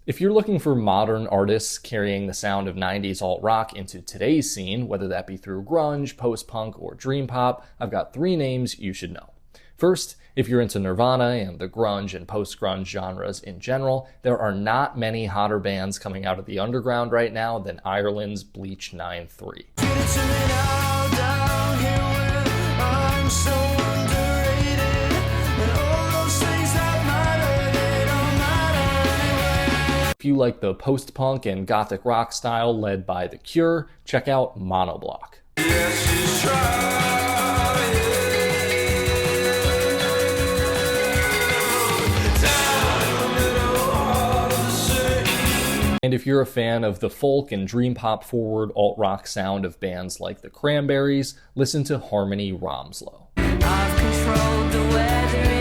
If you're looking for modern artists carrying the sound of 90s alt-rock into today's scene, whether that be through grunge, post-punk, or dream pop, I've got 3 names you should know. First, if you're into Nirvana and the grunge and post-grunge genres in general, there are not many hotter bands coming out of the underground right now than Ireland's Bleach 9-3. If you like the post-punk and gothic rock style led by The Cure, check out Monoblock. And if you're a fan of the folk and dream pop forward alt-rock sound of bands like the Cranberries, listen to Harmony Romslow. I've controlled the weather.